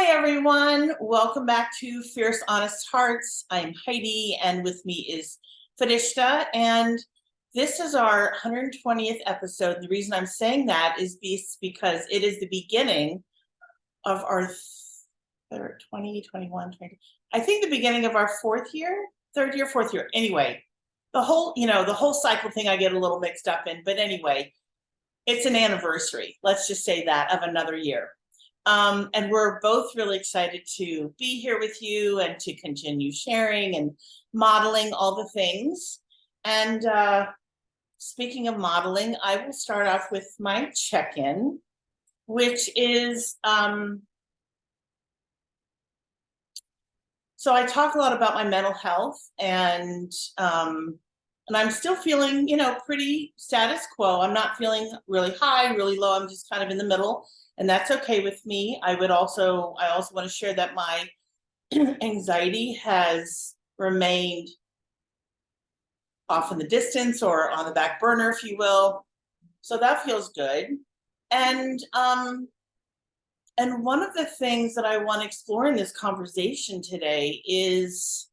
Hi, everyone. Welcome back to Fierce Honest Hearts. I'm Heidi, and with me is Fereshta, and this is our 120th episode. The reason I'm saying that is because it is the beginning of our 20, 21, 20, I think the beginning of our fourth year. Anyway, the whole cycle thing I get a little mixed up in, but anyway, it's an anniversary. Let's just say that of another year. And we're both really excited to be here with you and to continue sharing and modeling all the things. And speaking of modeling, I will start off with my check-in, which is, so I talk a lot about my mental health, and I'm still feeling, pretty status quo. I'm not feeling really high, really low. I'm just kind of in the middle. And that's okay with me. I also want to share that my anxiety has remained off in the distance or on the back burner, if you will. So that feels good. And one of the things that I want to explore in this conversation today is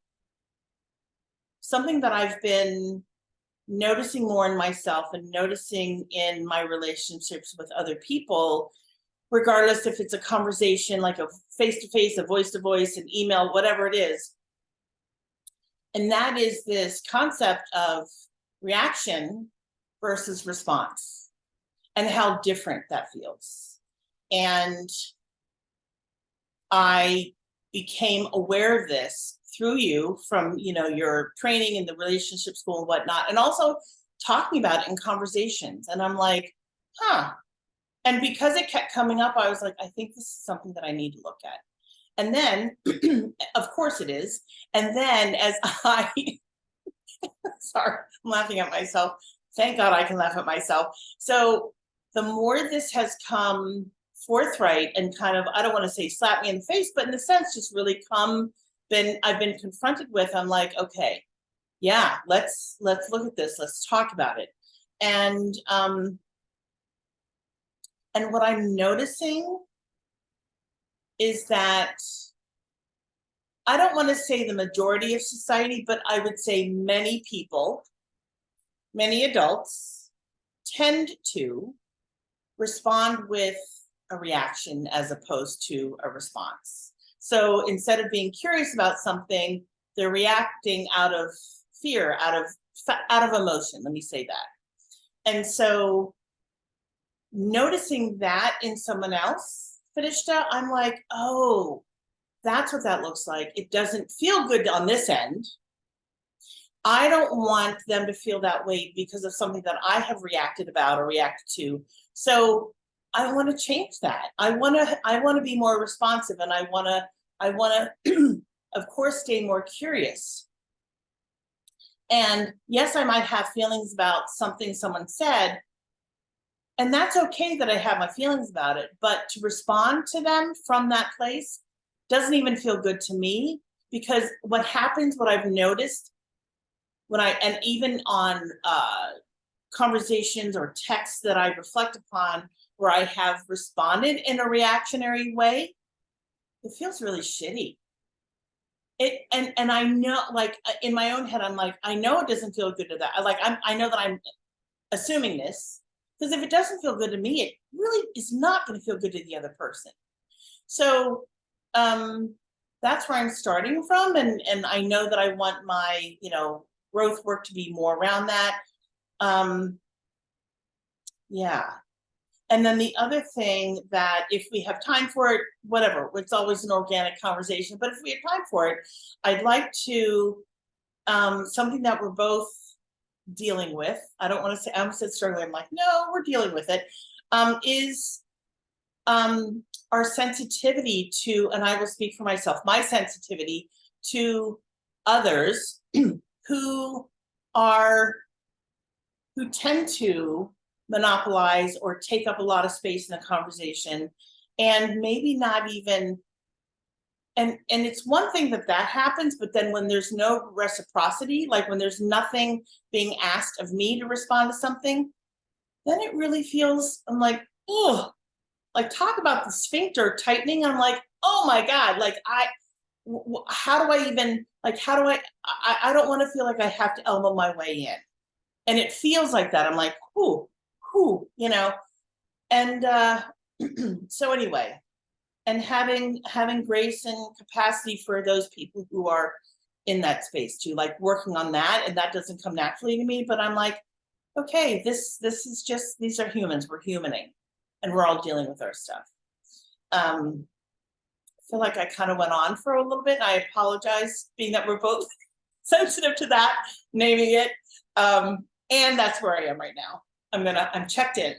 something that I've been noticing more in myself and noticing in my relationships with other people, regardless if it's a conversation like a face-to-face, a voice-to-voice, an email, whatever it is. And that is this concept of reaction versus response and how different that feels. And I became aware of this through you from, your training in the relationship school and whatnot, and also talking about it in conversations. And I'm like, And because it kept coming up, I was like, I think this is something that I need to look at. And then, of course it is. And then sorry, I'm laughing at myself. Thank God I can laugh at myself. So the more this has come forthright and kind of, I don't want to say slap me in the face, but in a sense, just really I've been confronted with, I'm like, okay, yeah, let's look at this. Let's talk about it. And what I'm noticing is that I don't want to say the majority of society, but I would say many people, many adults tend to respond with a reaction as opposed to a response. So instead of being curious about something, they're reacting out of fear, out of emotion. Let me say that. And so noticing that in someone else, Fereshta, I'm like, oh, that's what that looks like. It doesn't feel good on this end. I don't want them to feel that way because of something that I have reacted about or reacted to. So I want to change that. I want to be more responsive, and I want to, of course, stay more curious. And yes, I might have feelings about something someone said, and that's okay that I have my feelings about it, but to respond to them from that place doesn't even feel good to me, because what I've noticed and even on conversations or texts that I reflect upon where I have responded in a reactionary way, it feels really shitty. And I know, like, in my own head, I'm like, I know it doesn't feel good to that. I know that I'm assuming this, because if it doesn't feel good to me, it really is not going to feel good to the other person. So that's where I'm starting from. And I know that I want my, growth work to be more around that. Yeah. And then the other thing that, if we have time for it, whatever, it's always an organic conversation, but if we have time for it, I'd like to, something that we're both dealing with, I don't want to say, I almost said struggling, I'm like, no, we're dealing with it, is our sensitivity to, and I will speak for myself, my sensitivity to others who tend to monopolize or take up a lot of space in a conversation, and maybe not even, and it's one thing that happens, but then when there's no reciprocity, like when there's nothing being asked of me to respond to something, then it really feels, I'm like, oh, like, talk about the sphincter tightening. I'm like, oh my God, like how do I even, like, how do I don't want to feel like I have to elbow my way in. And it feels like that. I'm like, whoo, and so anyway, and having grace and capacity for those people who are in that space too, like working on that, and that doesn't come naturally to me, but I'm like, okay, this is just, these are humans, we're humaning, and we're all dealing with our stuff. I feel like I kind of went on for a little bit, and I apologize, being that we're both sensitive to that, naming it. And that's where I am right now. I'm checked in.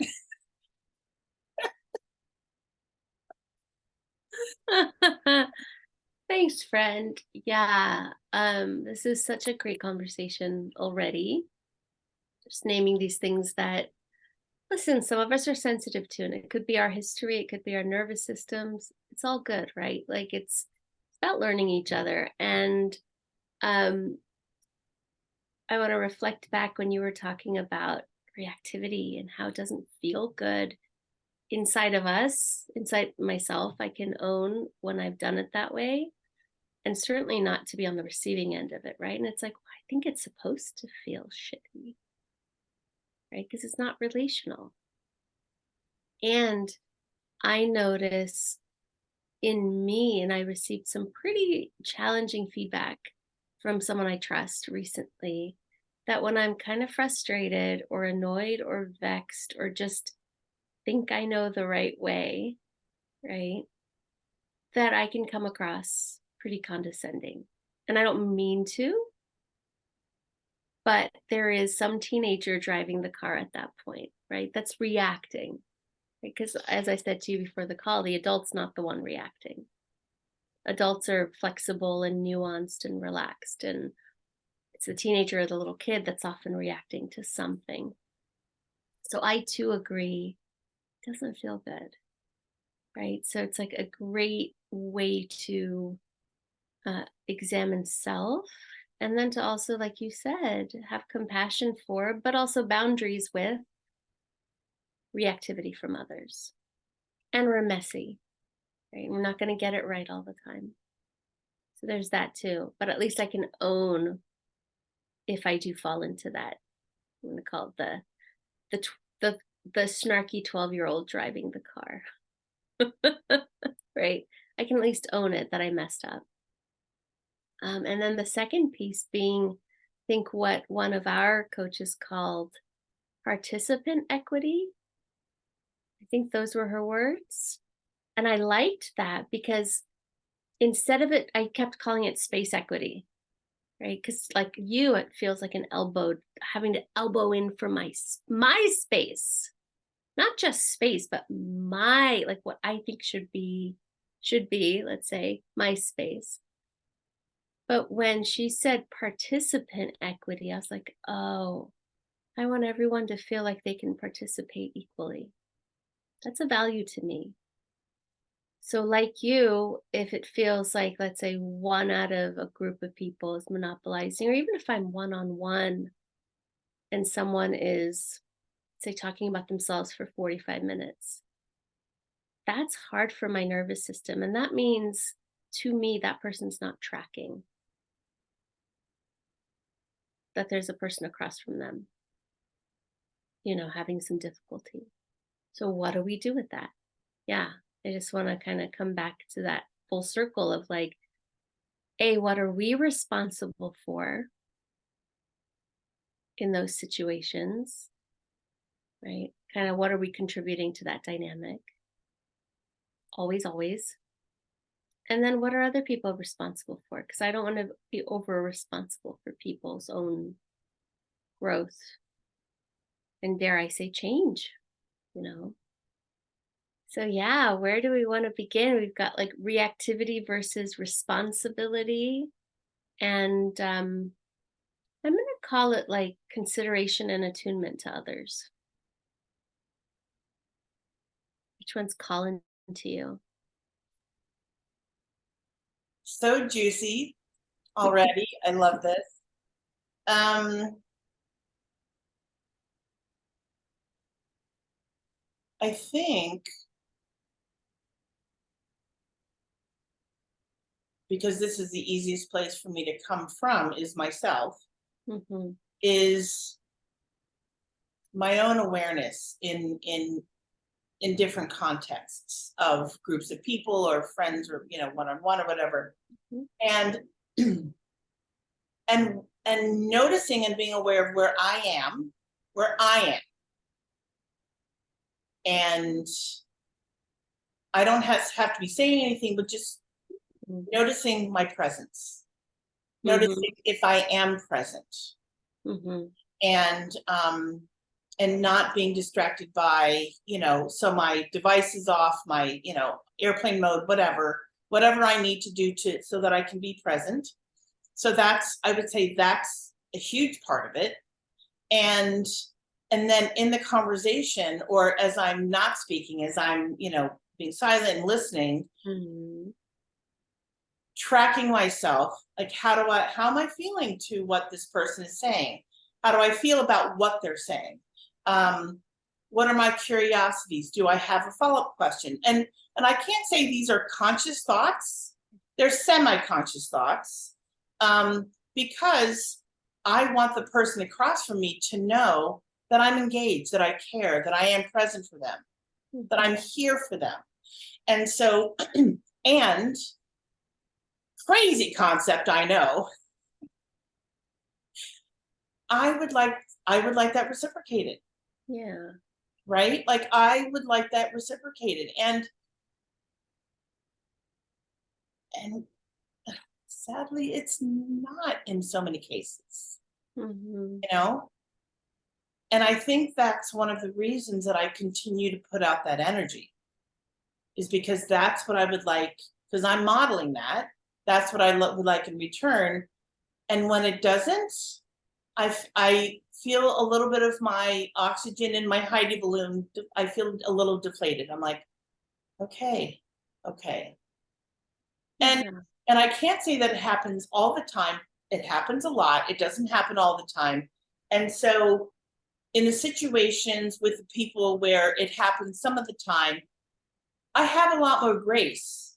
Thanks, friend. Yeah, this is such a great conversation already. Just naming these things that, listen, some of us are sensitive to, and it could be our history, it could be our nervous systems. It's all good, right? Like it's about learning each other. And um, I want to reflect back when you were talking about reactivity and how it doesn't feel good inside of us, inside myself. I can own when I've done it that way, and certainly not to be on the receiving end of it, right? And it's like, well, I think it's supposed to feel shitty, right? Because it's not relational. And I notice in me, and I received some pretty challenging feedback from someone I trust recently, that when I'm kind of frustrated or annoyed or vexed or just think I know the right way, right, that I can come across pretty condescending. And I don't mean to, but there is some teenager driving the car at that point, right? That's reacting. Because as I said to you before the call, the adult's not the one reacting. Adults are flexible and nuanced and relaxed, and it's the teenager or the little kid that's often reacting to something. So I too agree, it doesn't feel good, right? So it's like a great way to examine self, and then to also, like you said, have compassion for, but also boundaries with reactivity from others. And we're messy, right? We're not going to get it right all the time. So there's that too. But at least I can own if I do fall into that. I'm going to call it the the the snarky 12-year-old driving the car. Right? I can at least own it that I messed up. And then the second piece being, I think what one of our coaches called participant equity. I think those were her words. And I liked that because instead of it, I kept calling it space equity, right? Because like you, it feels like an elbow, having to elbow in for my space, not just space, but my, like what I think should be, let's say, my space. But when she said participant equity, I was like, oh, I want everyone to feel like they can participate equally. That's a value to me. So, like you, if it feels like, let's say, one out of a group of people is monopolizing, or even if I'm one on one and someone is, say, talking about themselves for 45 minutes, that's hard for my nervous system. And that means to me, that person's not tracking that there's a person across from them, having some difficulty. So, what do we do with that? Yeah, I just want to kind of come back to that full circle of like, A, what are we responsible for in those situations, right? Kind of what are we contributing to that dynamic? Always, always. And then what are other people responsible for? Because I don't want to be over responsible for people's own growth and, dare I say, change, you know? So, yeah, where do we want to begin? We've got like reactivity versus responsibility. And I'm going to call it like consideration and attunement to others. Which one's calling to you? So juicy already. I love this. I think because this is the easiest place for me to come from, is myself, Mm-hmm. is my own awareness in different contexts of groups of people or friends or, you know, one-on-one or whatever. And and noticing and being aware of where I am. And I don't have to be saying anything, but just noticing my presence, noticing if I am present, and not being distracted by, you know, so my device is off, my, you know, airplane mode, whatever I need to do to so that I can be present. So that's, I would say that's a huge part of it. And then in the conversation, or as I'm not speaking, as I'm, you know, being silent and listening, tracking myself, like how am I feeling to what this person is saying? How do I feel about what they're saying? What are my curiosities? Do I have a follow-up question? And I can't say these are conscious thoughts. They're semi-conscious thoughts, because I want the person across from me to know that I'm engaged, that I care, that I am present for them, that I'm here for them. And so, and crazy concept, I know, I would like that reciprocated. Yeah. Right? Like I would like that reciprocated. And sadly, it's not in so many cases, you know? And I think that's one of the reasons that I continue to put out that energy, is because that's what I would like, because I'm modeling that. That's what I would like in return. And when it doesn't, I feel a little bit of my oxygen in my Heidi balloon. I feel a little deflated. I'm like, okay. And I can't say that it happens all the time. It happens a lot. It doesn't happen all the time. And so in the situations with the people where it happens some of the time, I have a lot more grace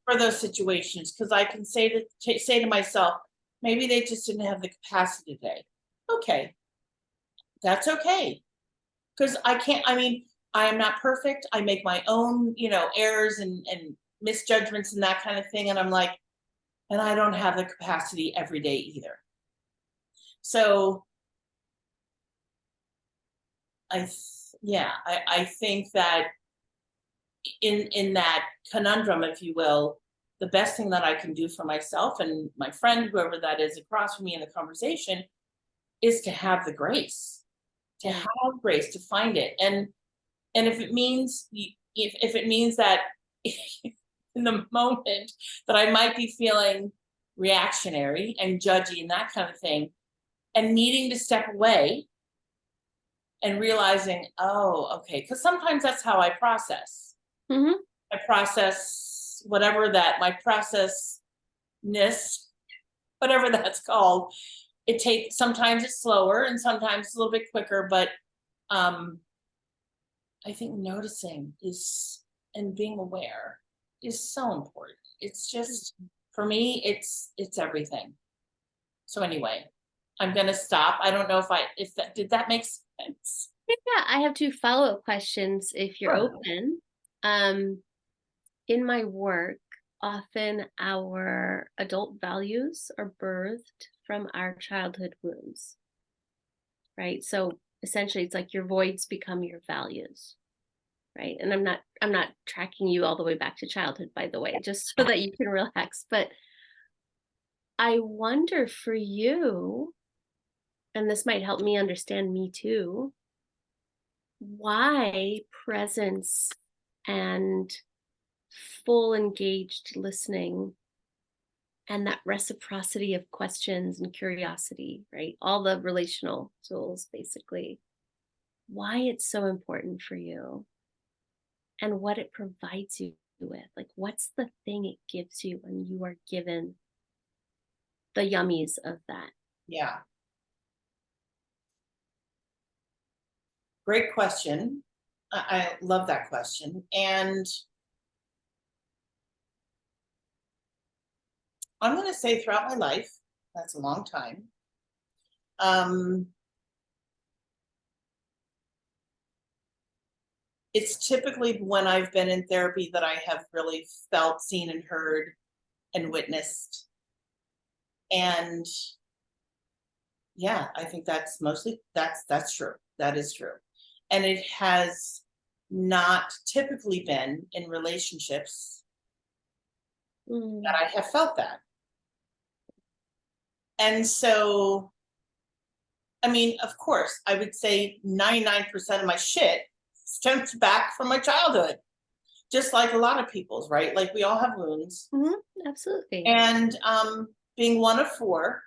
for those situations, because I can say to myself, maybe they just didn't have the capacity today. Okay, that's okay. Because I mean, I am not perfect. I make my own, you know, errors and misjudgments and that kind of thing. And I'm like, and I don't have the capacity every day either. So I think that in that conundrum, if you will, the best thing that I can do for myself and my friend, whoever that is across from me in the conversation, is to have the grace, to find it. And if it means, if it means that in the moment that I might be feeling reactionary and judgy and that kind of thing, and needing to step away and realizing, oh, okay, because sometimes that's how I process. I process whatever that, my processness, whatever that's called. It takes, sometimes it's slower and sometimes it's a little bit quicker, but I think noticing is, and being aware is so important. It's just, for me, it's everything. So anyway, I'm gonna stop. I don't know if that did that make sense. Yeah, I have 2 follow-up questions if you're open. In my work, often our adult values are birthed from our childhood wounds, right? So essentially it's like your voids become your values, right? And I'm not tracking you all the way back to childhood, by the way, just so that you can relax. But I wonder for you, and this might help me understand me too, why presence and full engaged listening and that reciprocity of questions and curiosity, right? All the relational tools, basically, why it's so important for you and what it provides you with. Like, what's the thing it gives you when you are given the yummies of that? Yeah. Great question. I love that question. And I'm going to say throughout my life. That's a long time. Um, it's typically when I've been in therapy that I have really felt, seen, and heard and witnessed. And yeah, I think that's mostly that's true. That is true. And it has not typically been in relationships that I have felt that. And so, I mean, of course, I would say 99% of my shit stems back from my childhood, just like a lot of people's, right? Like we all have wounds. Absolutely. And being one of 4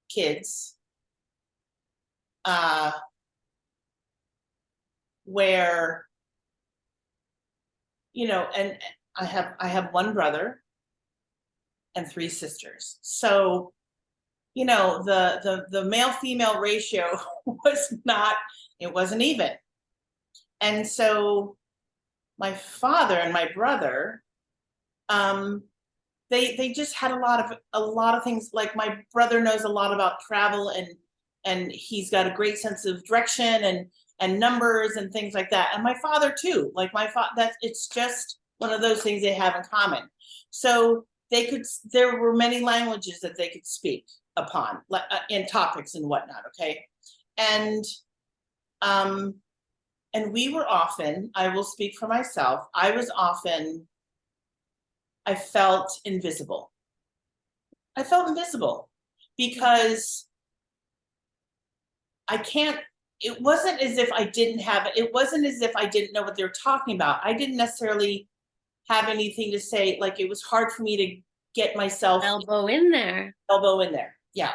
kids, where, you know, and I have 1 brother and 3 sisters. So, you know, the male female ratio it wasn't even. And so my father and my brother, they just had a lot of things. Like my brother knows a lot about travel, and he's got a great sense of direction and numbers and things like that. And my father too. Like my father, it's just one of those things they have in common. So there were many languages that they could speak upon, in topics and whatnot. Okay, and we were often, I will speak for myself, I felt invisible. I felt invisible because it wasn't as if I didn't have it. It wasn't as if I didn't know what they were talking about. I didn't necessarily have anything to say. Like it was hard for me to get myself elbow in there. Yeah.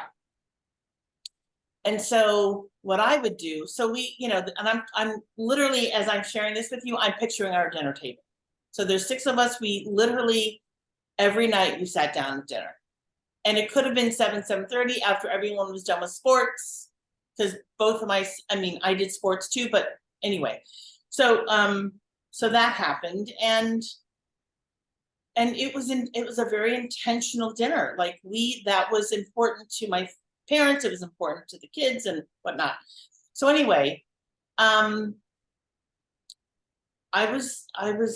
And so what I would do, so we, you know, and I'm literally, as I'm sharing this with you, I'm picturing our dinner table. So there's 6 of us. We literally every night we sat down at dinner, and it could have been 7:30 after everyone was done with sports, because I did sports too, but anyway. So so that happened, and it was a very intentional dinner. Like that was important to my parents, it was important to the kids and whatnot. So anyway, I was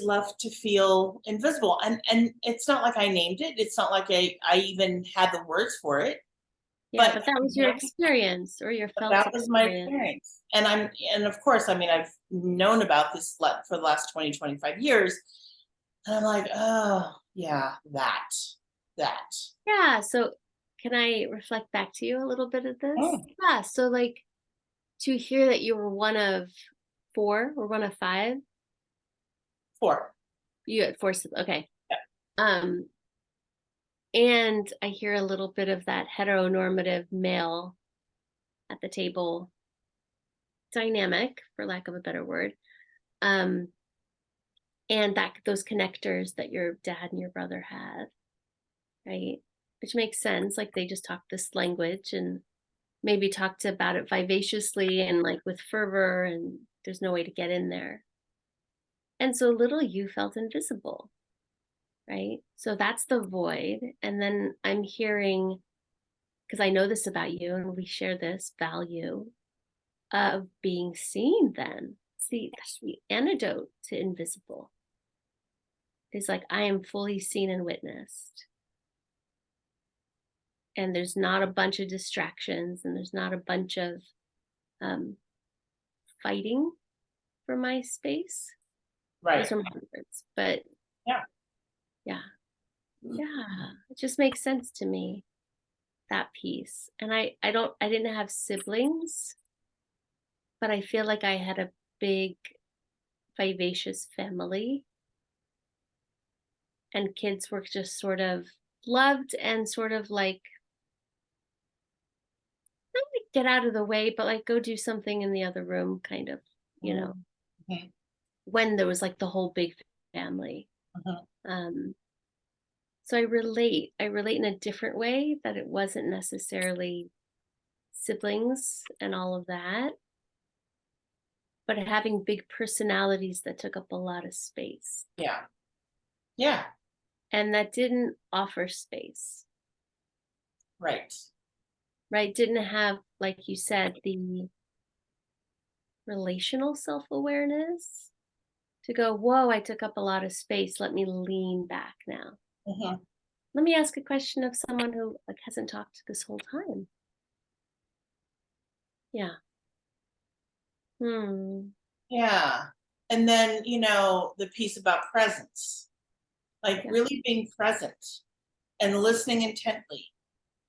left to feel invisible, and it's not like I named it. It's not like I even had the words for it. Yeah, but that was your experience, or your felt that was my experience. And of course, I mean, I've known about this for the last 20-25 years. And I'm like, oh yeah, that. Yeah. So can I reflect back to you a little bit of this? Yeah. So like to hear that you were one of 4 or one of 5. 4. You had 4. Okay. Yeah. And I hear a little bit of that heteronormative male at the table dynamic, for lack of a better word. And those connectors that your dad and your brother had, right? Which makes sense. Like they just talked this language and maybe talked about it vivaciously and like with fervor, and there's no way to get in there. And so little you felt invisible, right? So that's the void. And then I'm hearing, because I know this about you and we share this value of being seen then. See, that's the antidote to invisible. It's like, I am fully seen and witnessed. And there's not a bunch of distractions, and there's not a bunch of fighting for my space. Right. Those are my words. But yeah. It just makes sense to me, that piece. And I didn't have siblings, but I feel like I had a big vivacious family, and kids were just sort of loved and sort of like, not like get out of the way, but like go do something in the other room, kind of, you know, when there was like the whole big family. So I relate in a different way, that it wasn't necessarily siblings and all of that, but having big personalities that took up a lot of space. Yeah. And that didn't offer space, Right. right? Didn't have, like you said, the relational self-awareness to go, whoa, I took up a lot of space. Let me lean back now. Mhm. Let me ask a question of someone who like hasn't talked this whole time. Yeah. Hmm. Yeah. And then, the piece about presence, like Yeah. really being present and listening intently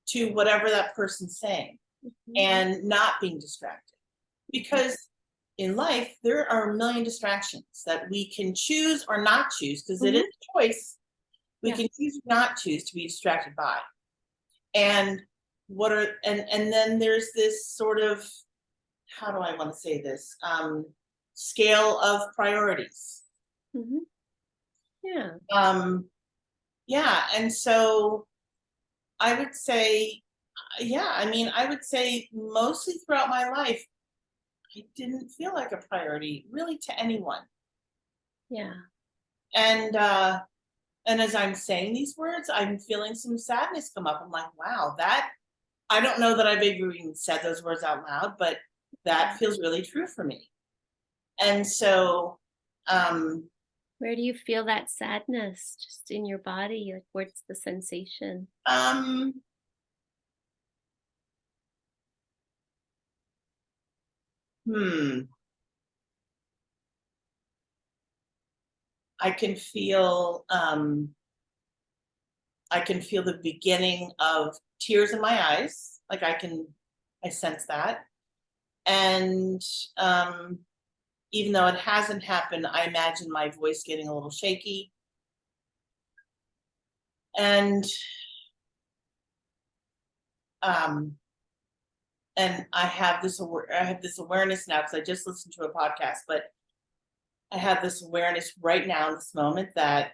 to whatever that person's saying Mhm. and not being distracted. Because in life, there are a million distractions that we can choose or not choose, because it is Mhm. a choice. We Yeah. can choose or not choose to be distracted by. And and then there's this sort of, how do I want to say this? Scale of priorities. Mhm. Yeah. Um, yeah, and so I would say, yeah, I mean, I would say mostly throughout my life, I didn't feel like a priority really to anyone. Yeah. And and as I'm saying these words, I'm feeling some sadness come up. I'm like, wow, that I don't know that I've ever even said those words out loud, but that Yeah. feels really true for me. And so, um, Where do you feel that sadness? Just in your body? Like, where's the sensation? um, hmm, I can feel, I can feel the beginning of tears in my eyes. Like I sense that. And um, even though it hasn't happened, I imagine my voice getting a little shaky. And um, and I have this awareness now, because I just listened to a podcast, but I have this awareness right now in this moment that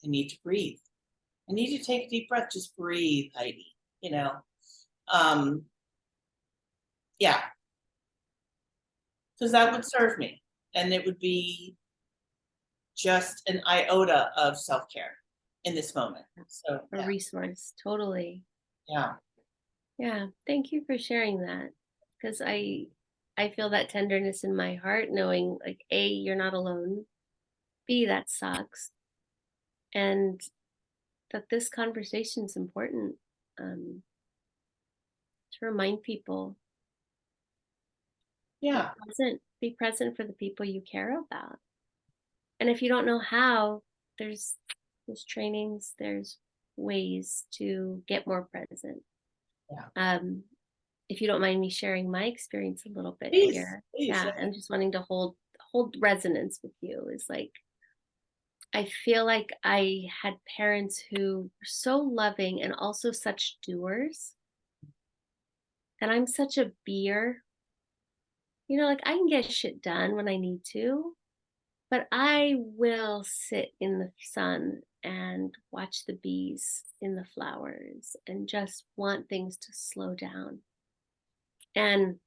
I need to breathe. I need to take a deep breath. Just breathe, Heidi. You know, um, yeah, because that would serve me, and it would be just an iota of self care in this moment. So A resource. Totally. yeah, Yeah. Thank you for sharing that. Because I feel that tenderness in my heart, knowing like A, you're not alone. B, that sucks. And that this conversation is important. Um, to remind people, yeah, be present for the people you care about. And if you don't know how, there's trainings, there's ways to get more present. yeah. Um, if you don't mind me sharing my experience a little bit Please, here, please. yeah, and just wanting to hold resonance with you is like I feel like I had parents who were so loving and also such doers, and I'm such a beer. Like I can get shit done when I need to, but I will sit in the sun and watch the bees in the flowers and just want things to slow down. And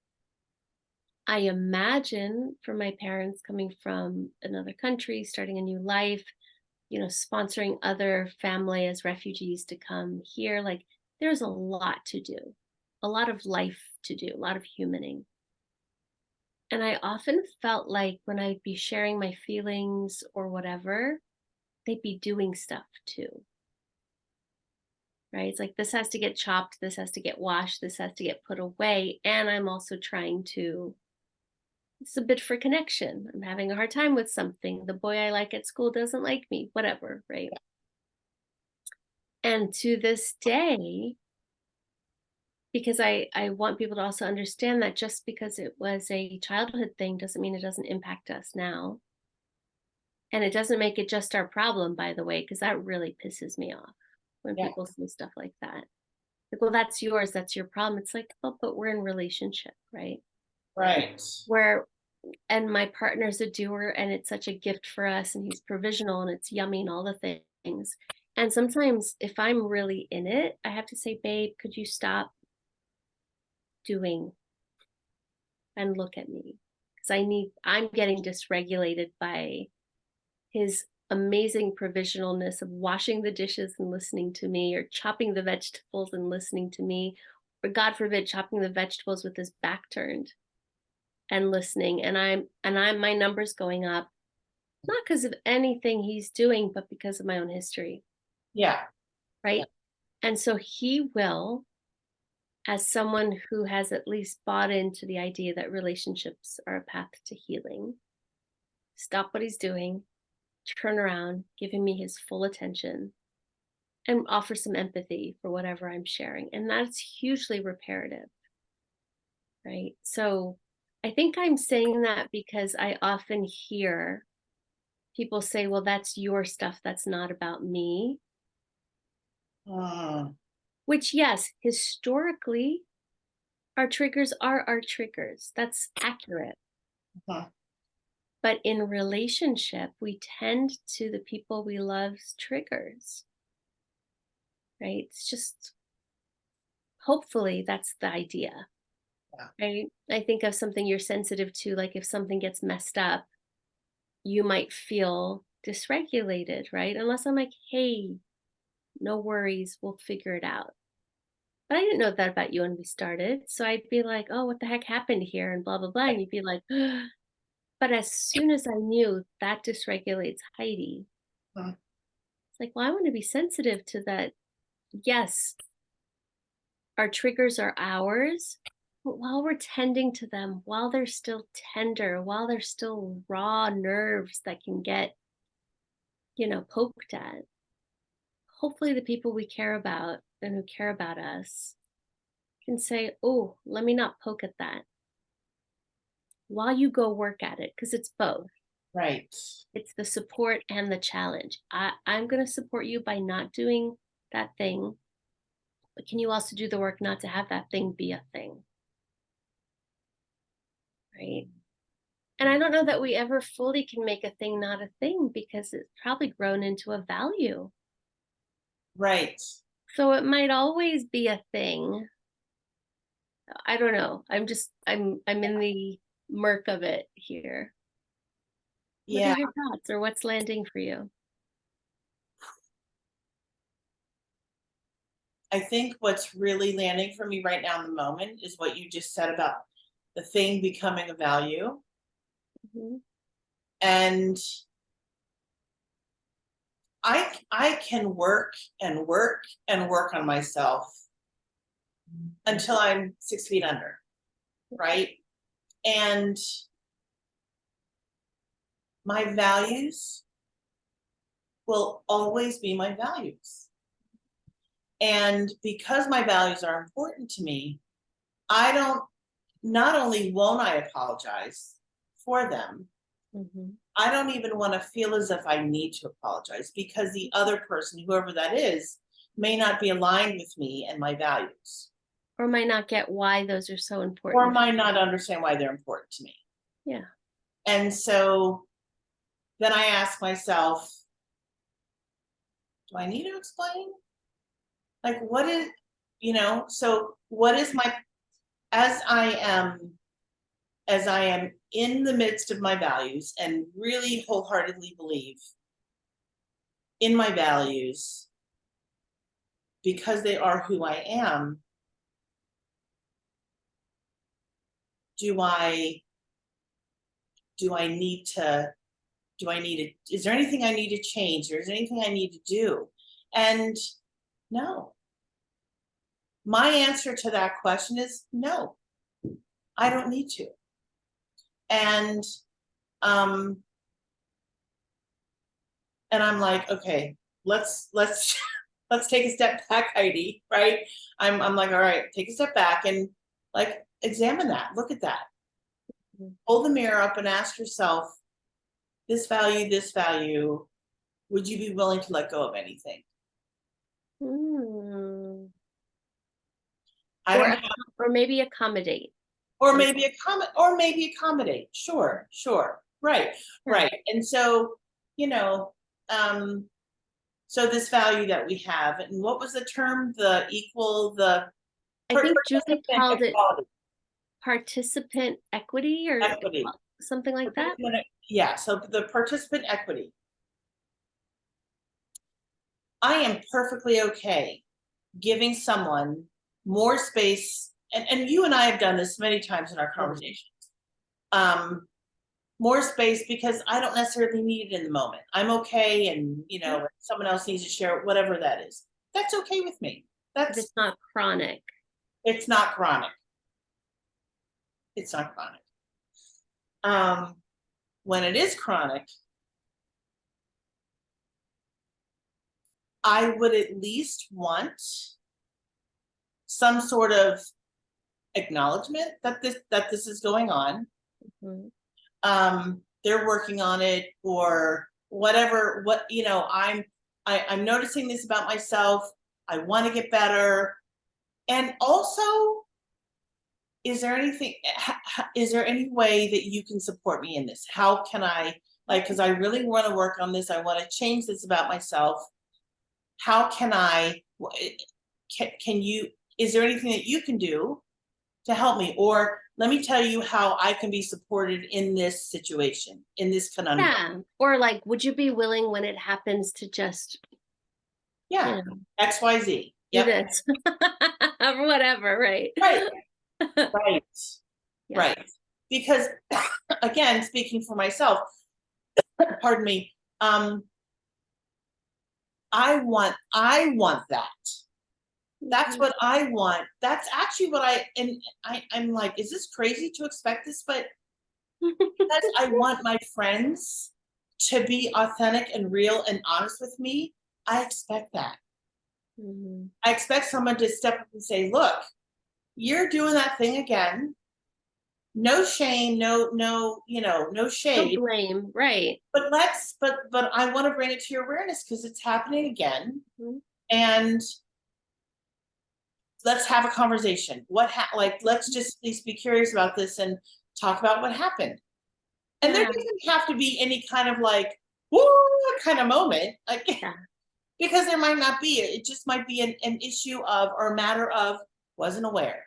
I imagine for my parents coming from another country, starting a new life, sponsoring other family as refugees to come here, like there's a lot to do, a lot of life to do, a lot of humaning. And I often felt like when I'd be sharing my feelings or whatever, they'd be doing stuff too, right? It's like this has to get chopped, this has to get washed, this has to get put away. And I'm also trying to, it's a bit for connection. I'm having a hard time with something. The boy I like at school doesn't like me, whatever, right? And to this day, because I want people to also understand that just because it was a childhood thing doesn't mean it doesn't impact us now. And it doesn't make it just our problem, by the way, because that really pisses me off when Yeah, people say stuff like that. Like, well, that's yours, that's your problem. It's like, oh, but we're in relationship, right? right. Where and my partner's a doer and it's such a gift for us and he's provisional and it's yummy and all the things. And sometimes if I'm really in it, I have to say, babe, could you stop doing and look at me? Because I'm getting dysregulated by his amazing provisionalness of washing the dishes and listening to me, or chopping the vegetables and listening to me, or God forbid, chopping the vegetables with his back turned and listening. And my numbers going up, not because of anything he's doing, but because of my own history. Yeah. Right. And so he will, as someone who has at least bought into the idea that relationships are a path to healing, stop what he's doing, turn around, giving me his full attention, and offer some empathy for whatever I'm sharing. And that's hugely reparative. Right. So I think I'm saying that because I often hear people say, well, that's your stuff. That's not about me. Which, yes, historically, our triggers are our triggers. That's accurate. But in relationship, we tend to the people we love's triggers. Right? It's just, hopefully, that's the idea. Yeah. Right? I think of something you're sensitive to, like if something gets messed up, you might feel dysregulated, right? Unless I'm like, hey, no worries, we'll figure it out. But I didn't know that about you when we started. So I'd be like, oh, what the heck happened here? And blah, blah, blah. And you'd be like, but as soon as I knew that dysregulates Heidi, it's like, well, I want to be sensitive to that. Yes, our triggers are ours, but while we're tending to them, while they're still tender, while they're still raw nerves that can get, poked at, hopefully the people we care about and who care about us can say, oh, let me not poke at that while you go work at it, because it's both. Right. It's the support and the challenge. I'm going to support you by not doing that thing, but can you also do the work not to have that thing be a thing? Right? And I don't know that we ever fully can make a thing not a thing, because it's probably grown into a value. Right. So it might always be a thing. I don't know. I'm in the murk of it here. What Yeah. are your thoughts, or what's landing for you? I think what's really landing for me right now in the moment is what you just said about the thing becoming a value. And I can work and work and work on myself until I'm 6 feet under, right? And my values will always be my values. And because my values are important to me, not only won't I apologize for them, I don't even want to feel as if I need to apologize, because the other person, whoever that is, may not be aligned with me and my values. Or might not get why those are so important. Or might not understand why they're important to me. Yeah. And so then I ask myself, do I need to explain? Like, what is, so what is as I am in the midst of my values and really wholeheartedly believe in my values because they are who I am, is there anything I need to change? Is there anything I need to do? And no. My answer to that question is no, I don't need to. And I'm like, okay, let's take a step back, Heidi, right? I'm like, all right, take a step back and like examine that, look at that. Hold the mirror up and ask yourself, this value, would you be willing to let go of anything? Or maybe accommodate. Or maybe accommodate. Sure. Right. And so, so this value that we have, and what was the term? I think Julie called it participant equity or equity. something like that. Yeah, so the participant equity. I am perfectly okay giving someone more space, and you and I have done this many times in our conversations. More space because I don't necessarily need it in the moment. I'm okay, and someone else needs to share whatever that is. That's okay with me. If it's not chronic. It's not chronic. It's not chronic. When it is chronic, I would at least want some sort of acknowledgement that this is going on. Mm-hmm. They're working on it, or whatever. I'm noticing this about myself. I want to get better. And also, is there any way that you can support me in this? How can I, because I really want to work on this. I want to change this about myself. How can I, can you, is there anything that you can do to help me? Or let me tell you how I can be supported in this situation, in this conundrum. Yeah. Or like, would you be willing when it happens to just, XYZ. Do this or whatever, right? Right. Right. Yeah. Right. Because again, speaking for myself, pardon me, I want that. That's what I want. That's actually what I'm like, is this crazy to expect this? But because I want my friends to be authentic and real and honest with me, I expect that. Mm-hmm. I expect someone to step up and say, look, you're doing that thing again. No shame, no shade. No blame, right. But I want to bring it to your awareness because it's happening again. Mm-hmm. And let's have a conversation. Let's just at least be curious about this and talk about what happened. And there doesn't have to be any kind of like, woo, kind of moment. Because there might not be. It just might be an issue of, or a matter of, wasn't aware.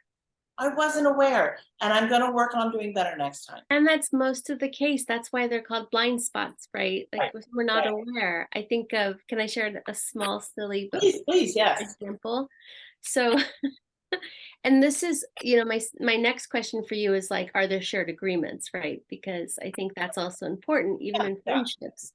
I wasn't aware, and I'm going to work on doing better next time. And that's most of the case. That's why they're called blind spots, right? Like we're not aware. I think of, can I share a small, silly please, yes. example? So, and this is, my next question for you is like, are there shared agreements, right? Because I think that's also important, even in friendships.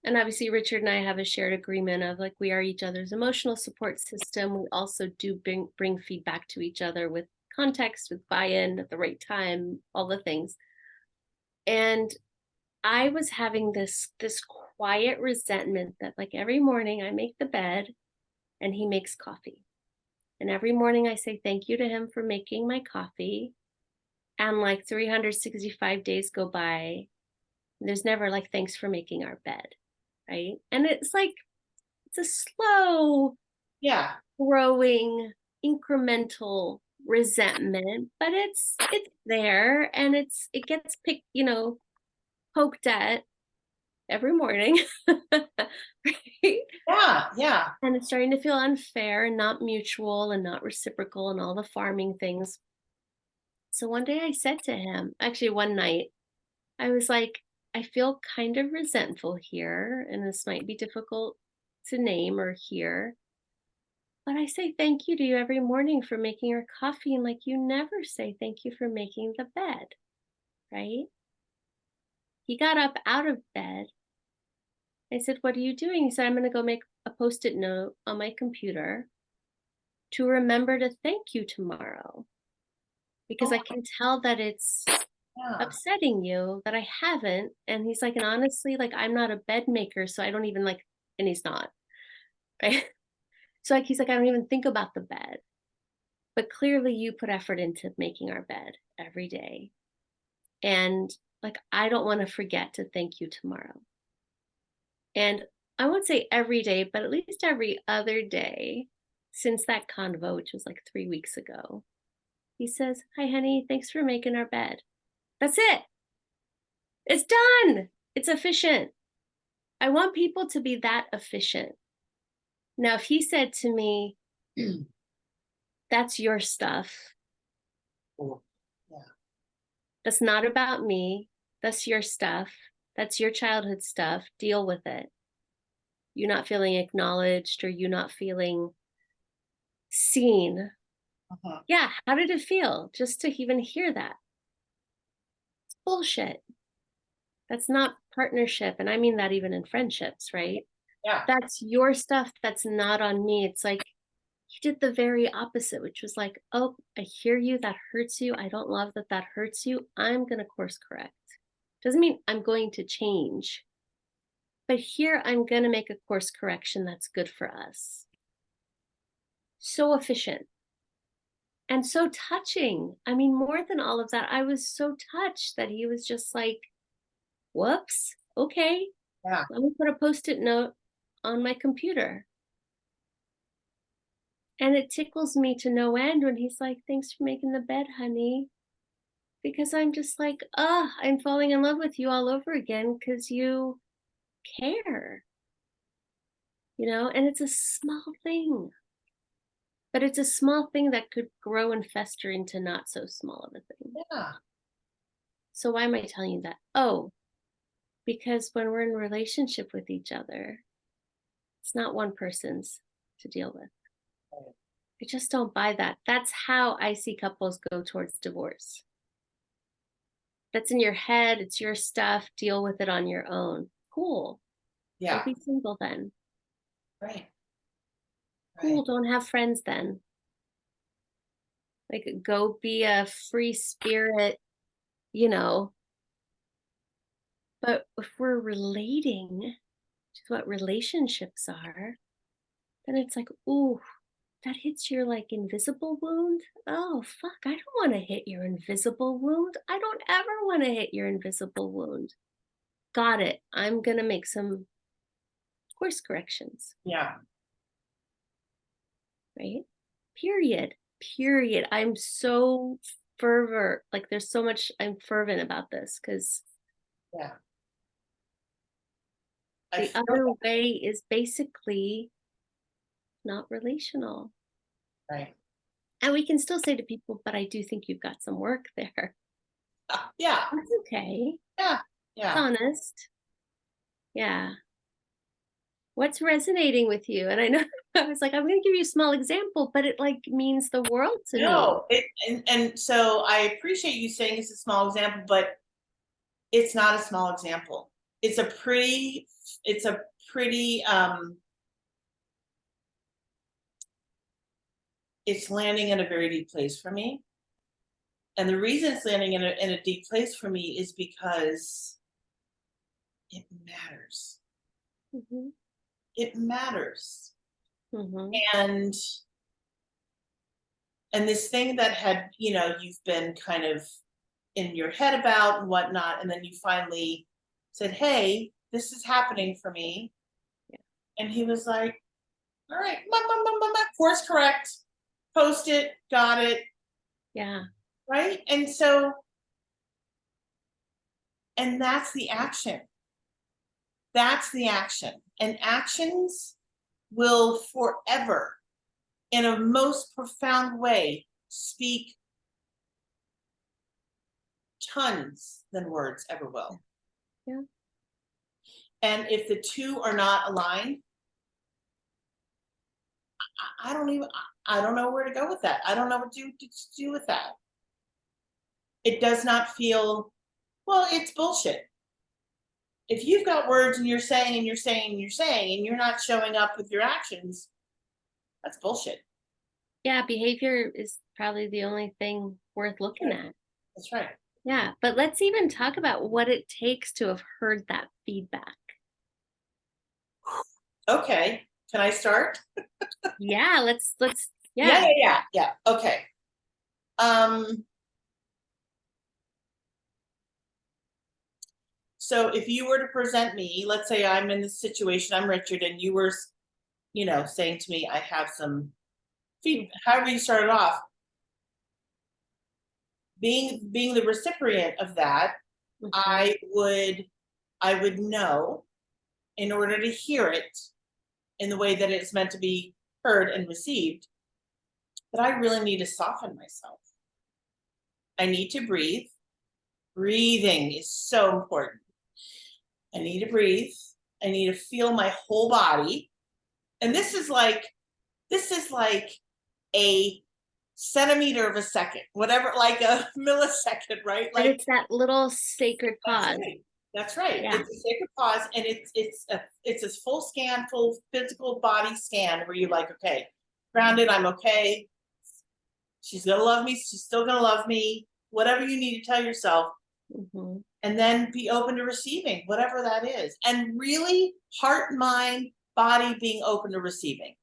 And obviously, Richard and I have a shared agreement of like, we are each other's emotional support system. We also do bring feedback to each other with context, with buy-in at the right time, all the things. And I was having this quiet resentment that like every morning I make the bed and he makes coffee. And every morning I say thank you to him for making my coffee. And like 365 days go by. There's never like, thanks for making our bed. Right. And it's like, it's a slow, growing, incremental resentment, but it's there, and it gets poked at every morning. Right? Yeah. And it's starting to feel unfair and not mutual and not reciprocal and all the farming things. So one day I said to him, actually one night, I was like, I feel kind of resentful here, and this might be difficult to name or hear, but I say thank you to you every morning for making your coffee, and like you never say thank you for making the bed, right? He got up out of bed. I said, what are you doing? He said, I'm going to go make a Post-it note on my computer to remember to thank you tomorrow, because I can tell that it's upsetting you that I haven't. And he's like, and honestly, like I'm not a bed maker, so I don't even like, and he's not, right? So like, he's like, I don't even think about the bed, but clearly you put effort into making our bed every day. And like, I don't want to forget to thank you tomorrow. And I won't say every day, but at least every other day since that convo, which was like 3 weeks ago, he says, hi, honey, thanks for making our bed. That's it. It's done. It's efficient. I want people to be that efficient. Now, if he said to me, that's your stuff. That's not about me. That's your stuff. That's your childhood stuff. Deal with it. you not feeling acknowledged or you not feeling seen. Uh-huh. Yeah, how did it feel just to even hear that? It's bullshit. That's not partnership, and I mean that even in friendships, right? Yeah. That's your stuff, that's not on me. It's like he did the very opposite, which was like, "Oh, I hear you, that hurts you. I don't love that that hurts you. I'm gonna course correct." Doesn't mean I'm going to change, but here I'm gonna make a course correction that's good for us. So efficient and so touching. I mean, more than all of that, I was so touched that he was just like, "Whoops, okay, Yeah. let me put a Post-it note on my computer." And it tickles me to no end when he's like, "Thanks for making the bed, honey." Because I'm just like, "Oh, I'm falling in love with you all over again because you care." And it's a small thing, but it's a small thing that could grow and fester into not so small of a thing. Yeah. So why am I telling you that? Oh, because when we're in relationship with each other, it's not one person's to deal with. Right. I just don't buy that. That's how I see couples go towards divorce. That's in your head, it's your stuff, deal with it on your own. Cool. Go Yeah. be single then. Right. Cool, Right. don't have friends then. Like, go be a free spirit, you know. But if we're relating, which is what relationships are, then it's like, ooh, that hits your like invisible wound. Oh, fuck, I don't want to hit your invisible wound. I don't ever want to hit your invisible wound. Got it. I'm going to make some course corrections, Yeah. right? Period. Period. I'm so like there's so much I'm fervent about this because Yeah. I the feel other way is basically not relational. right. And we can still say to people, but I do think you've got some work there. Yeah. That's okay. Yeah. It's Yeah. honest. Yeah. What's resonating with you? And I know I was like, I'm going to give you a small example, but it like means the world to me. No, and so I appreciate you saying it's a small example, but it's not a small example. It's a pretty, it's a pretty, it's landing in a very deep place for me. And the reason it's landing in a deep place for me is because it matters. Hmm. It matters. Hmm. And this thing that had, you've been kind of in your head about and whatnot, and then you finally said, "Hey, this is happening for me." Yeah. And he was like, "All right, course correct, post it, got it." Yeah. Right. And so, and that's the action. That's the action. And actions will forever, in a most profound way, speak tons than words ever will. Yeah. And if the two are not aligned, I don't even, I don't know where to go with that. I don't know what to do with that. It does not feel, well, it's bullshit. If you've got words and you're saying and you're saying and you're saying and you're not showing up with your actions, that's bullshit. Yeah. Behavior is probably the only thing worth looking Right. at. That's right. Yeah. But let's even talk about what it takes to have heard that feedback. Okay. Can I start? Yeah. Let's, Yeah, yeah. yeah, yeah, yeah. Okay. Um, so if you were to present me, let's say I'm in this situation, I'm Richard, and you were, saying to me, I have some feedback, however you started off, being the recipient of that, Mhm. I would know, in order to hear it in the way that it's meant to be heard and received, that I really need to soften myself. I need to breathe. Breathing is so important. I need to breathe, I need to feel my whole body. And this is like a centimeter of a second, whatever, like a millisecond, right? But Like it's that little sacred that's pause. right. That's right. Yeah. It's a sacred pause, and it's a full scan, full physical body scan where you're like, okay, grounded, I'm okay. She's gonna love me. She's still gonna love me. Whatever you need to tell yourself, Mm-hmm. and then be open to receiving whatever that is, and really heart, mind, body being open to receiving.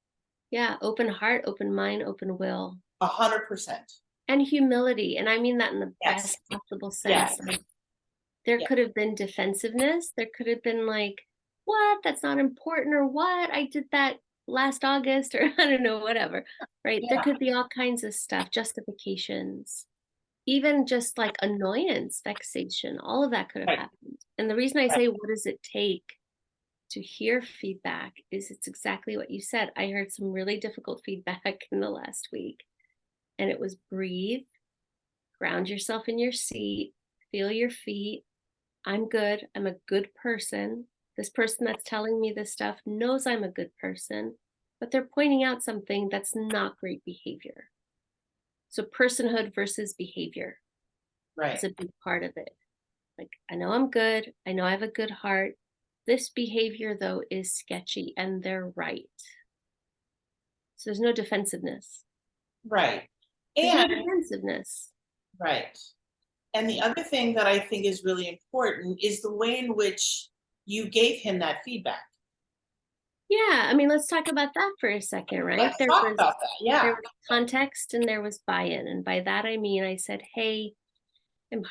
Yeah, open heart, open mind, open will. 100%. And humility. And I mean that in the Yes. best possible Yes. sense. Like, there Yeah. could have been defensiveness. There could have been like, what? That's not important, or what? I did that last August, or I don't know, whatever. Right? There Yeah. could be all kinds of stuff, justifications, even just like annoyance, vexation, all of that could have Right. happened. And the reason I Right. say, what does it take to hear feedback, is it's exactly what you said. I heard some really difficult feedback in the last week, and it was breathe, ground yourself in your seat, feel your feet. I'm good. I'm a good person. This person that's telling me this stuff knows I'm a good person, but they're pointing out something that's not great behavior. So personhood versus behavior is Right. a big part of it. Like, I know I'm good. I know I have a good heart. This behavior, though, is sketchy, and they're right. So there's no defensiveness. Right. There's no And defensiveness. right. And the other thing that I think is really important is the way in which you gave him that feedback. Yeah, I mean, let's talk about that for a second, right? Let's There talk was about that. there Yeah. was context and there was buy-in, and by that I mean I said, "Hey,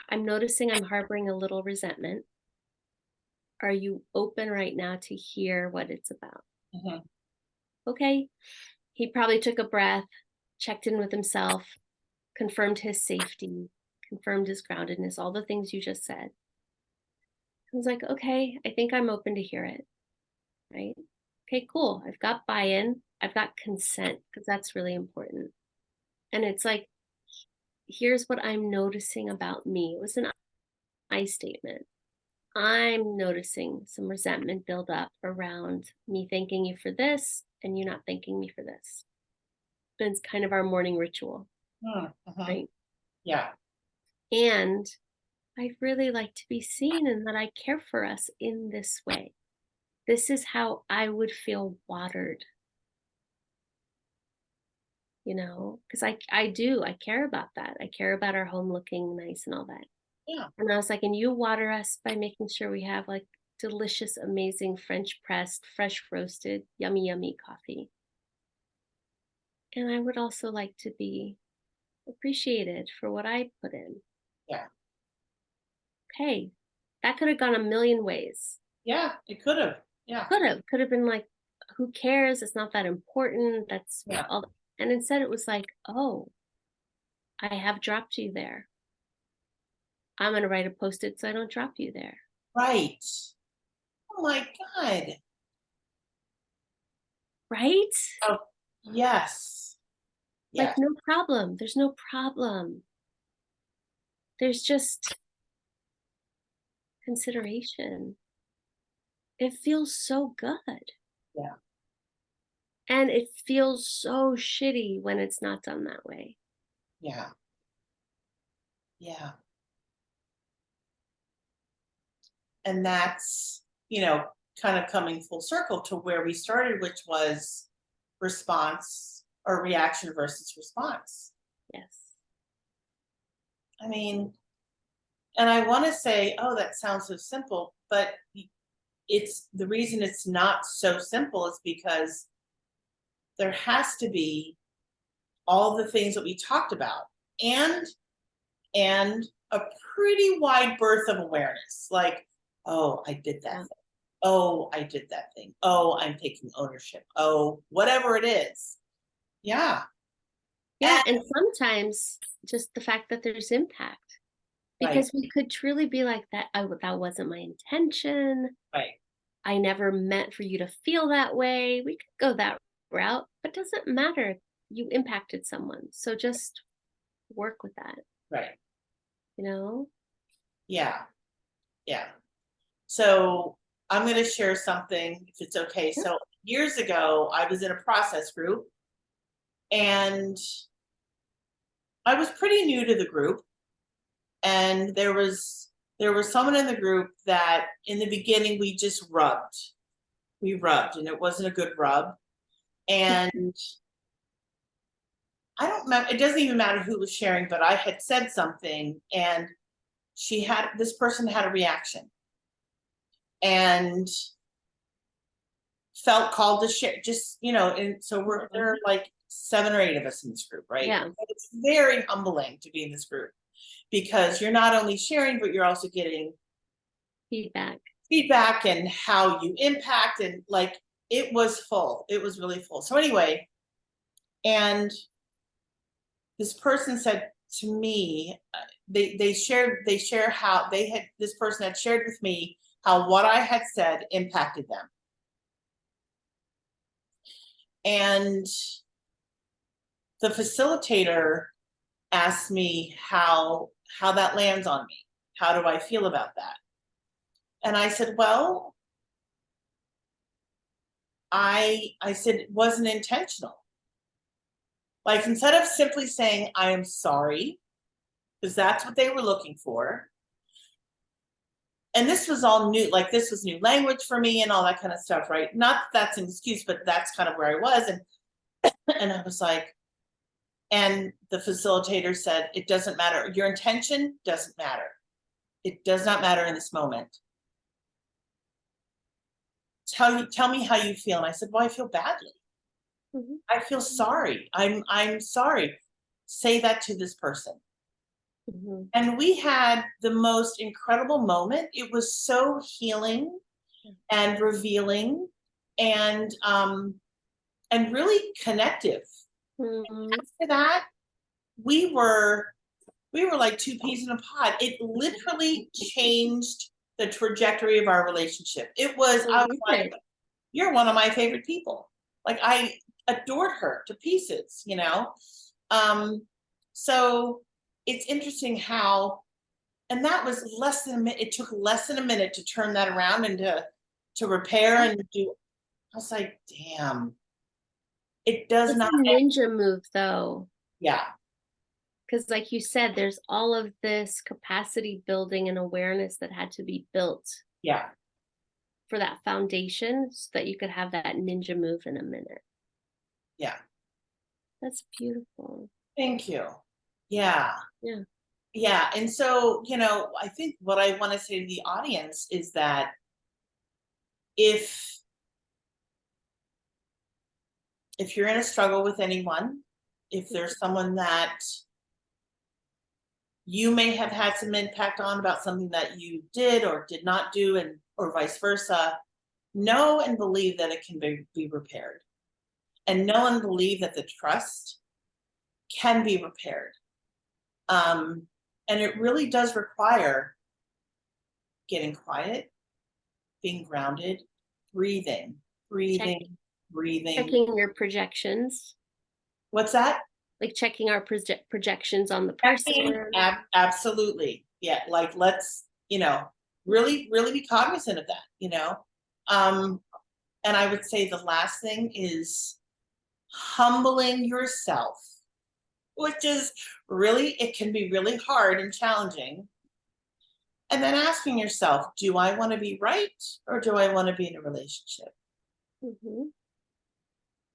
I'm noticing I'm harboring a little resentment. Are you open right now to hear what it's about?" Mhm. Okay. He probably took a breath, checked in with himself, confirmed his safety, confirmed his groundedness, all the things you just said. I was like, "Okay, I think I'm open to hear it." Right? Okay, cool. I've got buy-in. I've got consent, because that's really important. And it's like, here's what I'm noticing about me. It was an I statement. I'm noticing some resentment build up around me thanking you for this and you not thanking me for this. And it's kind of our morning ritual, right? Yeah. And I really like to be seen and that I care for us in this way. This is how I would feel watered, because I care about that. I care about our home looking nice and all that. Yeah. And I was like, and you water us by making sure we have like delicious, amazing French pressed, fresh roasted, yummy, yummy coffee. And I would also like to be appreciated for what I put in. Yeah. Okay. That could have gone a million ways. Yeah. It could have. Yeah. Could have been like, who cares? It's not that important. That's Yeah. all. And instead it was like, oh, I have dropped you there. I'm going to write a post-it so I don't drop you there. Right. Oh my God. Right? Oh, yes. Like, Yes. no problem. There's no problem. There's just consideration. It feels so good. Yeah. And it feels so shitty when it's not done that way. Yeah. Yeah. And that's, kind of coming full circle to where we started, which was response or reaction versus response. Yes. I mean, and I want to say, oh, that sounds so simple, but it's the reason it's not so simple is because there has to be all the things that we talked about and a pretty wide berth of awareness, like, oh, I did that Yeah. thing. Oh, I did that thing. Oh, I'm taking ownership. Oh, whatever it is. Yeah. Yeah. And sometimes just the fact that there's impact, Right. because we could truly be like that. That wasn't my intention. Right. I never meant for you to feel that way. We could go that route, but doesn't matter. You impacted someone. So just work with that, Right. you know? Yeah. Yeah. So I'm going to share something if it's okay. Sure. So years ago, I was in a process group and I was pretty new to the group. And there was someone in the group that in the beginning we just rubbed. We rubbed and it wasn't a good rub. And I don't remember, it doesn't even matter who was sharing, but I had said something and this person had a reaction and felt called to share, just, and so there are like 7 or 8 of us in this group, right? Yeah. And it's very humbling to be in this group because you're not only sharing, but you're also getting Feedback. and how you impact, and like it was full. It was really full. So anyway, and this person said to me, they share how this person had shared with me how what I had said impacted them. And the facilitator asked me how that lands on me. How do I feel about that? And I said, well, I said it wasn't intentional. Like instead of simply saying I am sorry, because that's what they were looking for. And this was all new, like this was new language for me and all that kind of stuff, right? Not that that's an excuse, but that's kind of where I was. And I was like, and the facilitator said, it doesn't matter. Your intention doesn't matter. It does not matter in this moment. Tell me how you feel. And I said, well, I feel badly. Mm-hmm. I feel sorry. I'm sorry. Say that to this person. Mm-hmm. And we had the most incredible moment. It was so healing and revealing and really connective. Mm-hmm. After that, we were like 2 peas in a pod. It literally changed the trajectory of our relationship. I was like, you're one of my favorite people. Like I adored her to pieces, So it's interesting how, and that was less than a minute. It took less than a minute to turn that around and to repair and do. I was like, damn, it does It's not. a ninja move though. Yeah. Because like you said, there's all of this capacity building and awareness that had to be built Yeah. for that foundation so that you could have that ninja move in a minute. Yeah. That's beautiful. Thank you. Yeah. Yeah. Yeah. And so, I think what I want to say to the audience is that if you're in a struggle with anyone, if there's someone that you may have had some impact on about something that you did or did not do, and or vice versa, know and believe that it can be repaired. And know and believe that the trust can be repaired. And it really does require getting quiet, being grounded, breathing, breathing. Checking your projections. What's that? Like checking our projections on the person. Absolutely. Yeah. Like let's, really, really be cognizant of that, and I would say the last thing is humbling yourself, which is really, it can be really hard and challenging. And then asking yourself, do I want to be right or do I want to be in a relationship? Mm-hmm.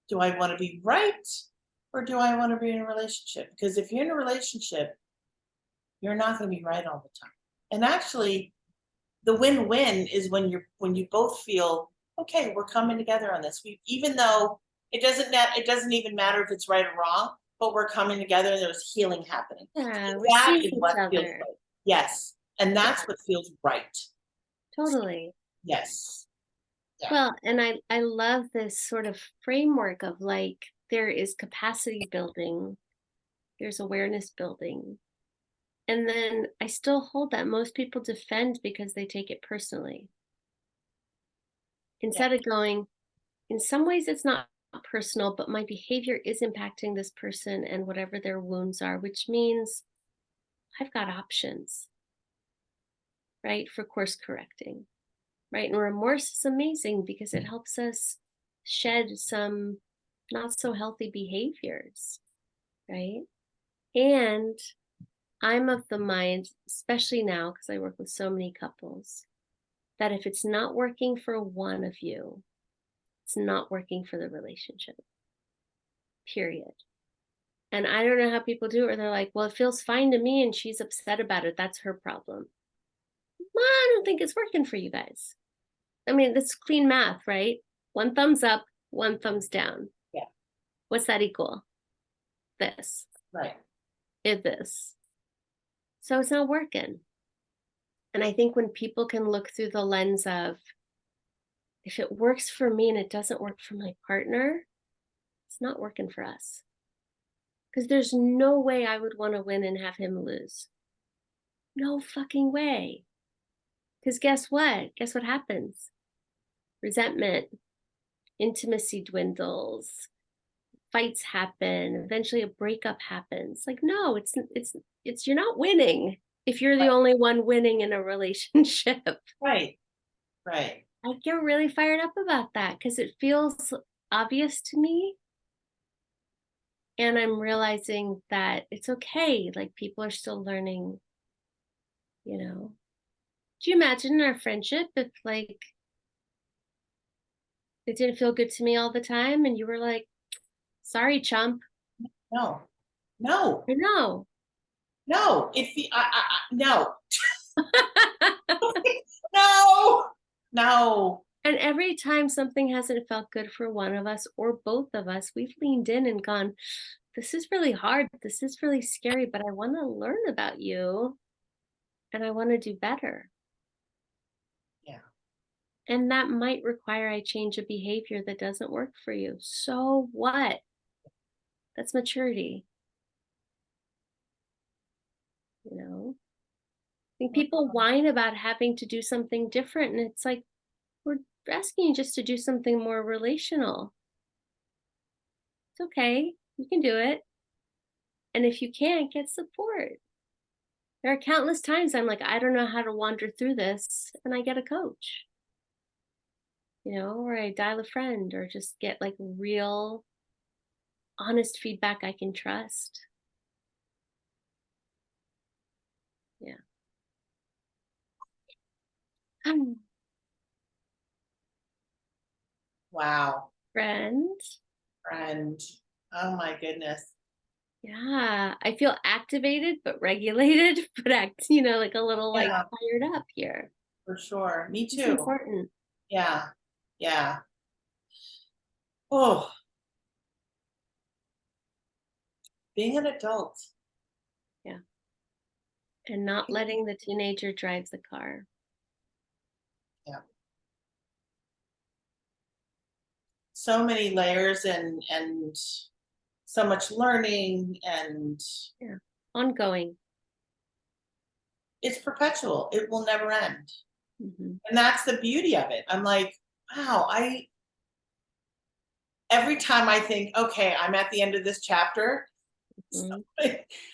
Do I want to be right or do I want to be in a relationship? Because if you're in a relationship, you're not going to be right all the time. And actually, the win-win is when you both feel, okay, we're coming together on this. Even though it doesn't even matter if it's right or wrong, but we're coming together and there's healing happening. Yeah, we're That seeing is each what feels other. right. Yes. And that's what feels right. Totally. Yes. Yeah. Well, and I love this sort of framework of like there is capacity building, there's awareness building. And then I still hold that most people defend because they take it personally. Instead of going, in some ways it's not personal, but my behavior is impacting this person and whatever their wounds are, which means I've got options, right, for course correcting. right? And remorse is amazing because it helps us shed some not so healthy behaviors, right? And I'm of the mind, especially now, because I work with so many couples, that if it's not working for one of you, it's not working for the relationship, period. And I don't know how people do it, or they're like, well, it feels fine to me and she's upset about it. That's her problem. Well, I don't think it's working for you guys. I mean, that's clean math, right? One thumbs up, one thumbs down. Yeah. What's that equal? This. Right. This. So it's not working. And I think when people can look through the lens of, if it works for me and it doesn't work for my partner, it's not working for us. Because there's no way I would want to win and have him lose. No fucking way. Because guess what? Guess what happens? Resentment, intimacy dwindles, fights happen, eventually a breakup happens. Like, no, it's you're not winning if you're the Right. only one winning in a relationship. Right. Right. I get really fired up about that because it feels obvious to me. And I'm realizing that it's okay. Like, people are still learning, you know. Do you imagine our friendship if, like, it didn't feel good to me all the time and you were like, sorry, chump? No. No. I know. No. No. No. No. And every time something hasn't felt good for one of us or both of us, we've leaned in and gone, this is really hard. This is really scary, but I want to learn about you and I want to do better. Yeah. And that might require I change a behavior that doesn't work for you. So what? That's maturity. You know, I think people whine about having to do something different, and it's like, we're asking you just to do something more relational. It's okay. You can do it. And if you can't, get support. There are countless times I'm like, I don't know how to wander through this, and I get a coach, or I dial a friend or just get like real, honest feedback I can trust. Yeah. Wow. Friend. Friend. Oh my goodness. Yeah. I feel activated, but regulated, but like a little like Yeah, fired up here. for sure. Me It's too. important. Yeah. Yeah. Oh, being an adult. Yeah. And not letting the teenager drive the car. Yeah. So many layers and so much learning, and Yeah. Ongoing. it's perpetual. It will never end. Mm-hmm. And that's the beauty of it. I'm like, wow, every time I think, okay, I'm at the end of this chapter, Mm-hmm.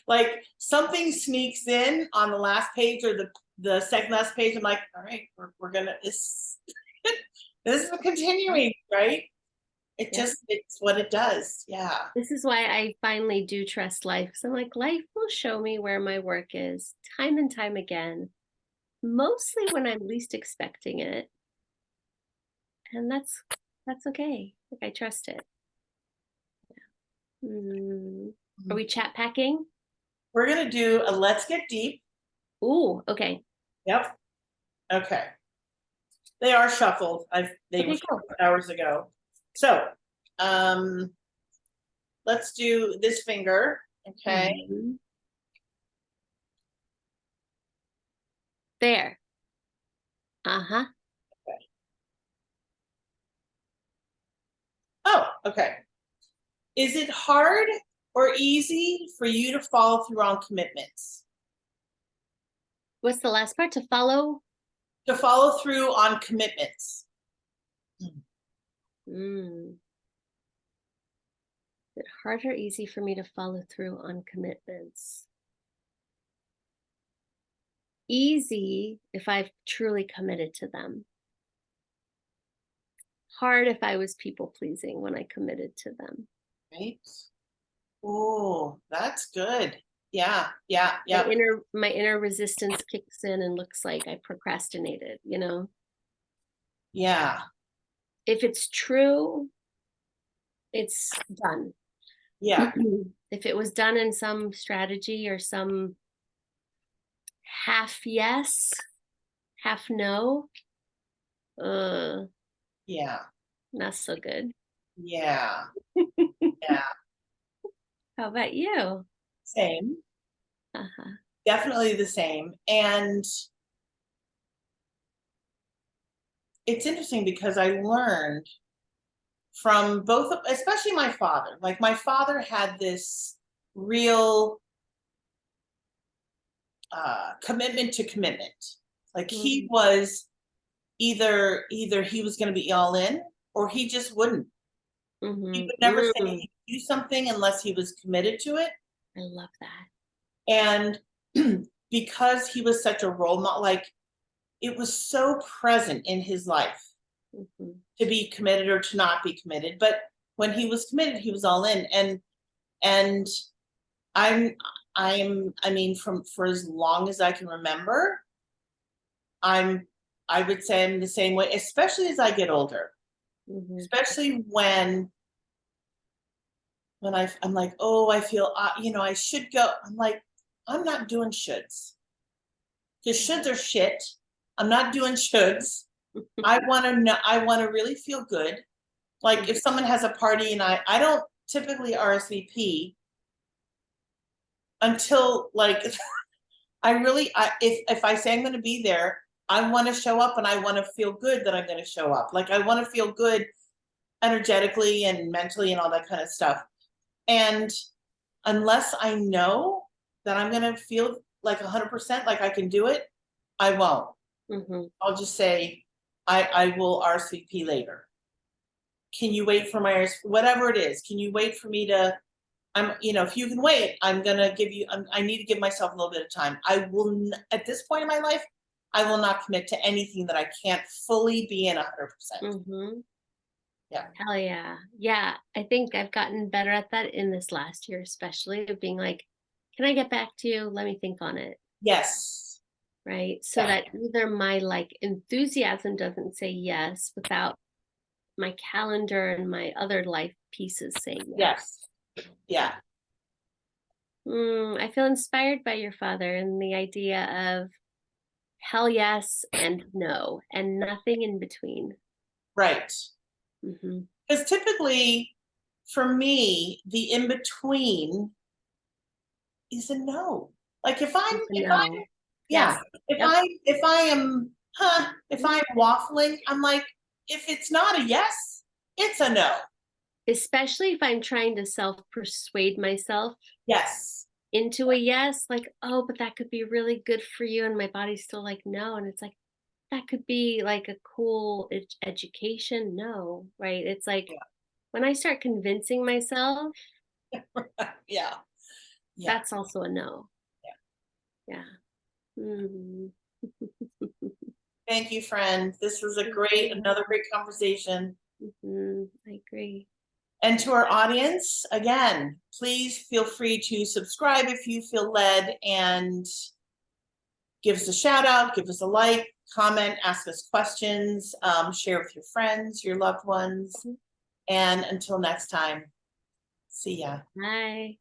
like something sneaks in on the last page or the second last page. I'm like, all right, we're gonna this this is continuing, right? It's what it does. Yeah. This is why I finally do trust life. So I'm like, life will show me where my work is time and time again, mostly when I'm least expecting it. And that's okay. Like, I trust it. Are we chat packing? We're gonna do a let's get deep. Ooh, okay. Yep. Okay. They are shuffled. They were Okay, cool. shuffled hours ago. So let's do this finger. Okay. Mhm. There. Uh-huh. Oh, okay. Is it hard or easy for you to follow through on commitments? What's the last part? To follow? To follow through on commitments. Mm. Is it hard or easy for me to follow through on commitments? Easy if I've truly committed to them. hard if I was people pleasing when I committed to them. Right. Oh, that's good. Yeah, yeah, My yeah. inner resistance kicks in and looks like I procrastinated, you know? Yeah, If it's true, it's done. yeah, If it was done in some strategy or some half yes, half no, uh, yeah, not so good. yeah, yeah. How about you? Same. Uh-huh. Definitely the same. And it's interesting because I learned from both, especially my father. Like my father had this real commitment to commitment. Like he Mhm. was either he was going to be all in or he just wouldn't. He Mhm. would never say he'd do something unless he was committed to it. I love that. And because he was such a role model, like it was so present in his life Mhm. to be committed or to not be committed. But when he was committed, he was all in. And I'm I mean, from for as long as I can remember, I'm I would say I'm the same way, especially as I get older. Mhm. Especially when I'm like, oh, I feel I should go. I'm like, I'm not doing shoulds. Because shoulds are shit. I'm not doing shoulds. I want to know. I want to really feel good. Like if someone has a party and I don't typically RSVP until like if I say I'm going to be there, I want to show up and I want to feel good that I'm going to show up. Like I want to feel good energetically and mentally and all that kind of stuff. And unless I know that I'm going to feel like 100% like I can do it, I won't. Mhm. I'll just say I will RSVP later. Can you wait for my whatever it is? Can you wait for me to if you can wait, I'm gonna give you. I need to give myself a little bit of time. I will at this point in my life, I will not commit to anything that I can't fully be in 100%. Mhm. Yeah. Hell yeah. Yeah, I think I've gotten better at that in this last year, especially of being like, can I get back to you? Let me think on it. Yes. Right. So Yeah. that either my like enthusiasm doesn't say yes without my calendar and my other life pieces saying yes. Yes. Yeah. I feel inspired by your father and the idea of hell yes and no and nothing in between. Right. Hmm. Because typically, for me, the in between is a no. Like It's a if I no. yeah, Yes. Yep. if I am if I'm waffling, I'm like, if it's not a yes, it's a no. Especially if I'm trying to self persuade myself Yes. into a yes, like, oh, but that could be really good for you. And my body's still like, no. And it's like, that could be like a cool education. No, right? It's like when I start convincing myself, Yeah. Yeah. that's also a no. Yeah. Mhm. Thank you, friend. This was another great conversation. I agree. And to our audience, again, please feel free to subscribe if you feel led and give us a shout out, give us a like, comment, ask us questions, share with your friends, your loved ones. And until next time, see ya. Bye.